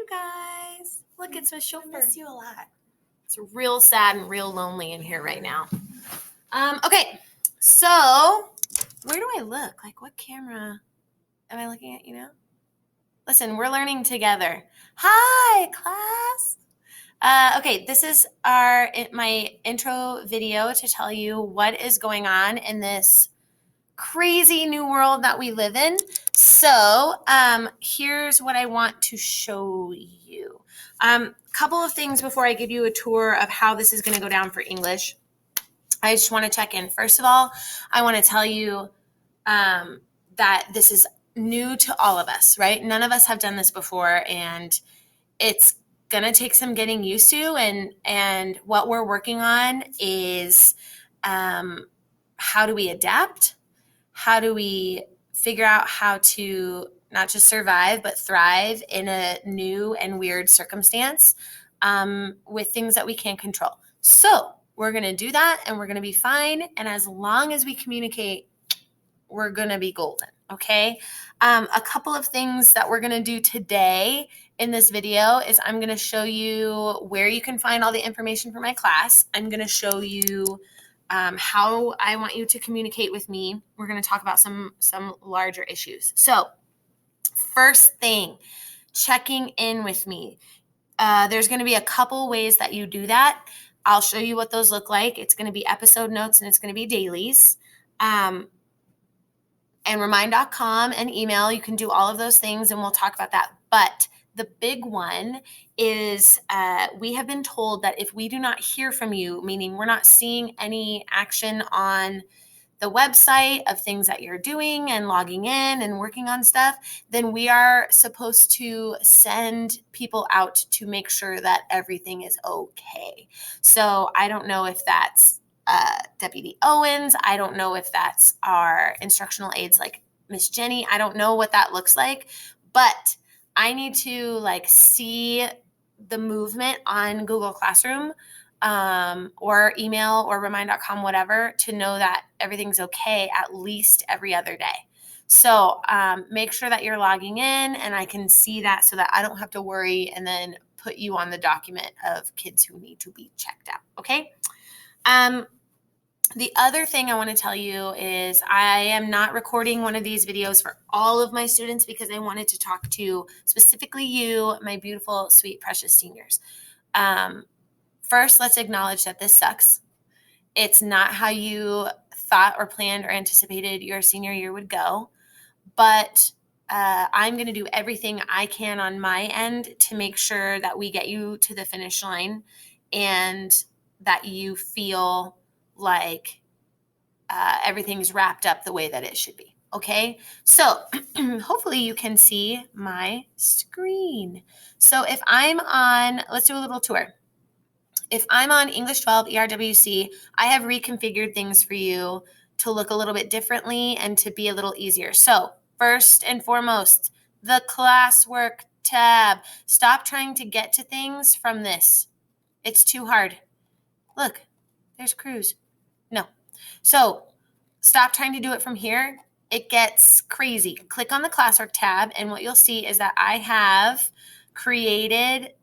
you guys. Look, it's my chauffeur. I miss you a lot. It's real sad and real lonely in here right now. Okay, so where do I look? Like, what camera am I looking at, Listen, we're learning together. Hi, class. Okay, this is my intro video to tell you what is going on in this crazy new world that we live in. So here's what I want to show you. Couple of things before I give you a tour of how this is going to go down for English. I just want to check in. First of all, I want to tell you that this is new to all of us, right? None of us have done this before, and it's going to take some getting used to. And what we're working on is how do we adapt? How do we figure out how to not just survive, but thrive in a new and weird circumstance with things that we can't control? So we're going to do that, and we're going to be fine. And as long as we communicate, we're going to be golden, okay? A couple of things that we're going to do today in this video is I'm going to show you where you can find all the information for my class. I'm going to show you how I want you to communicate with me. We're going to talk about some larger issues. So first thing, checking in with me. There's going to be a couple ways that you do that. I'll show you what those look like. It's going to be episode notes, and it's going to be dailies. And remind.com and email. You can do all of those things, and we'll talk about that. But the big one is we have been told that if we do not hear from you, meaning we're not seeing any action on the website of things that you're doing and logging in and working on stuff, then we are supposed to send people out to make sure that everything is okay. So I don't know if that's Deputy Owens. I don't know if that's our instructional aides like Miss Jenny. I don't know what that looks like, but I need to see the movement on Google Classroom or email or remind.com, whatever, to know that everything's okay at least every other day. So make sure that you're logging in and I can see that so that I don't have to worry and then put you on the document of kids who need to be checked out. Okay. The other thing I want to tell you is I am not recording one of these videos for all of my students because I wanted to talk to specifically you, my beautiful, sweet, precious seniors. First, let's acknowledge that this sucks. It's not how you thought or planned or anticipated your senior year would go, but I'm going to do everything I can on my end to make sure that we get you to the finish line and that you feel like everything's wrapped up the way that it should be. Okay, so hopefully you can see my screen. So if I'm on, let's do a little tour. If I'm on English 12 ERWC, I have reconfigured things for you to look a little bit differently and to be a little easier. So first and foremost, the classwork tab. Stop trying to get to things from this. It's too hard. Look, there's Cruz. No. So stop trying to do it from here. It gets crazy. Click on the classwork tab, and what you'll see is that I have created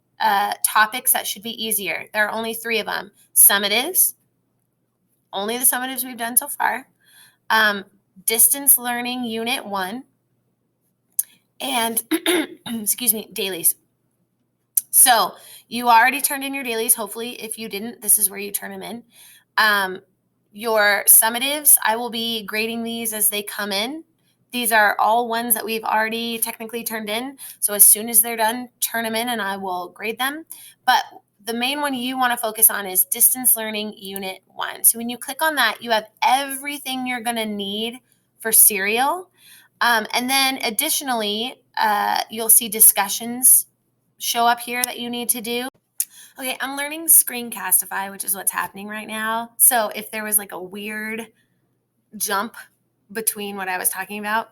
topics that should be easier. There are only 3 of them. Summatives, only the summatives we've done so far. Distance learning unit 1, and excuse me, dailies. So you already turned in your dailies. Hopefully, if you didn't, this is where you turn them in. Your summatives, I will be grading these as they come in. These are all ones that we've already technically turned in. So as soon as they're done, turn them in and I will grade them. But the main one you want to focus on is Distance Learning Unit 1. So when you click on that, you have everything you're going to need for serial. And then additionally, you'll see discussions show up here that you need to do. Okay, I'm learning Screencastify, which is what's happening right now. So if there was a weird jump between what I was talking about,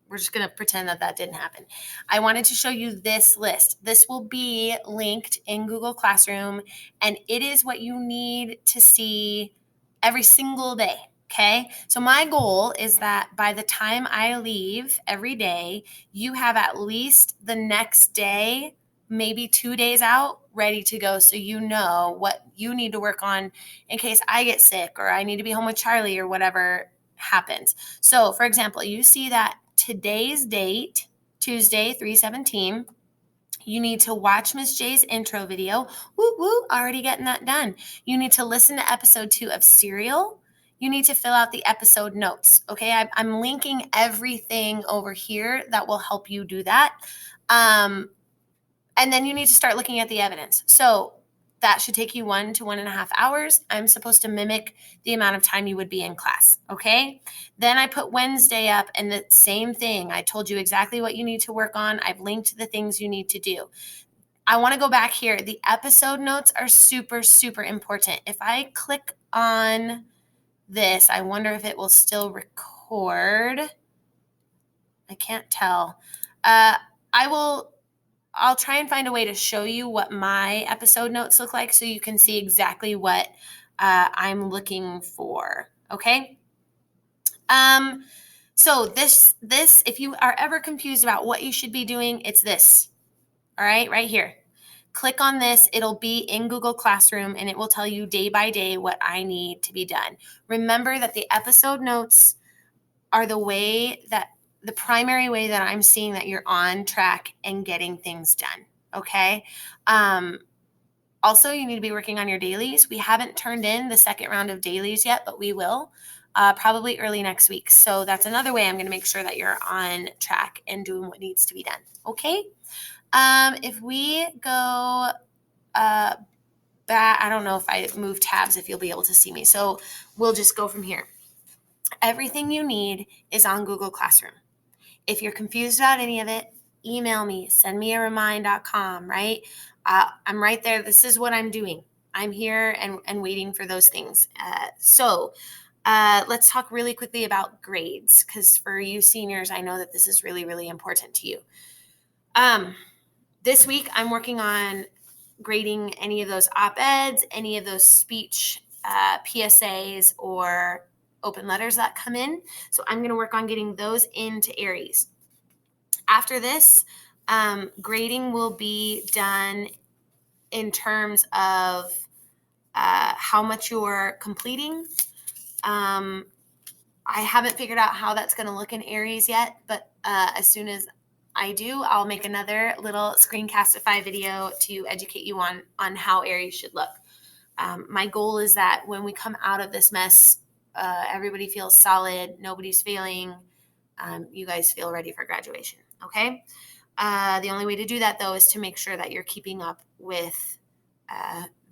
we're just going to pretend that didn't happen. I wanted to show you this list. This will be linked in Google Classroom, and it is what you need to see every single day. Okay, so my goal is that by the time I leave every day, you have at least the next day maybe 2 days out, ready to go, so you know what you need to work on in case I get sick or I need to be home with Charlie or whatever happens. So, for example, you see that today's date, Tuesday, 3/17, you need to watch Miss J's intro video. Woo woo, already getting that done. You need to listen to episode 2 of Serial. You need to fill out the episode notes. Okay, I'm linking everything over here that will help you do that. And then you need to start looking at the evidence. So that should take you 1 to 1.5 hours. I'm supposed to mimic the amount of time you would be in class. Okay. Then I put Wednesday up, and the same thing. I told you exactly what you need to work on. I've linked the things you need to do. I want to go back here. The episode notes are super, super important. If I click on this, I wonder if it will still record. I can't tell. I'll try and find a way to show you what my episode notes look like so you can see exactly what I'm looking for. Okay. So this, if you are ever confused about what you should be doing, it's this. All right here. Click on this. It'll be in Google Classroom, and it will tell you day by day what I need to be done. Remember that the episode notes are the primary way that I'm seeing that you're on track and getting things done. Okay. Also, you need to be working on your dailies. We haven't turned in the second round of dailies yet, but we will probably early next week. So that's another way I'm going to make sure that you're on track and doing what needs to be done. Okay. If we go back, I don't know if I move tabs, if you'll be able to see me. So we'll just go from here. Everything you need is on Google Classroom. If you're confused about any of it, email me, send me a remind.com, right? I'm right there. This is what I'm doing. I'm here and waiting for those things. So let's talk really quickly about grades, because for you seniors, I know that this is really, really important to you. This week, I'm working on grading any of those op-eds, any of those speech PSAs or open letters that come in. So I'm going to work on getting those into Aries. After this, grading will be done in terms of how much you're completing. I haven't figured out how that's going to look in Aries yet, but as soon as I do, I'll make another little screencastify video to educate you on how Aries should look. My goal is that when we come out of this mess, everybody feels solid, nobody's failing, you guys feel ready for graduation, okay? The only way to do that, though, is to make sure that you're keeping up with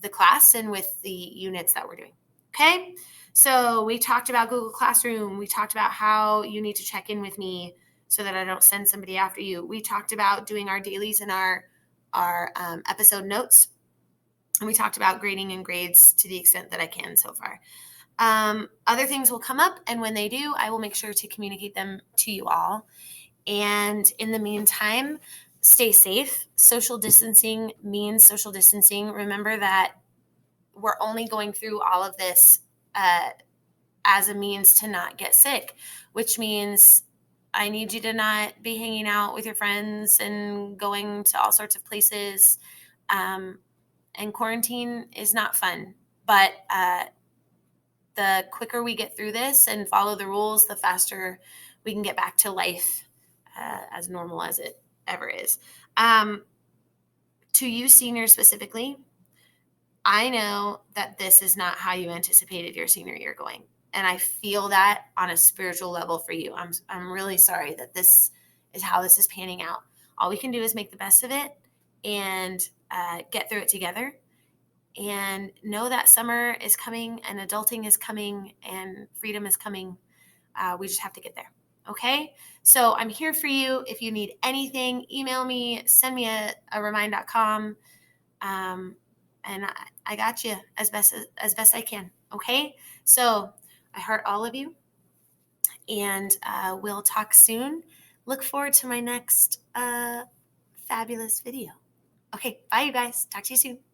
the class and with the units that we're doing, okay? So we talked about Google Classroom. We talked about how you need to check in with me so that I don't send somebody after you. We talked about doing our dailies and our episode notes. And we talked about grading and grades to the extent that I can so far. Other things will come up, and when they do, I will make sure to communicate them to you all. And in the meantime, stay safe. Social distancing means social distancing. Remember that we're only going through all of this as a means to not get sick, which means I need you to not be hanging out with your friends and going to all sorts of places. And quarantine is not fun, but the quicker we get through this and follow the rules, the faster we can get back to life as normal as it ever is. To you seniors specifically, I know that this is not how you anticipated your senior year going. And I feel that on a spiritual level for you. I'm really sorry that this is how this is panning out. All we can do is make the best of it and get through it together. And know that summer is coming and adulting is coming and freedom is coming. We just have to get there. Okay? So I'm here for you. If you need anything, email me, send me a remind.com. And I got you as best I can. Okay? So I heart all of you, and we'll talk soon. Look forward to my next fabulous video. Okay, bye you guys. Talk to you soon.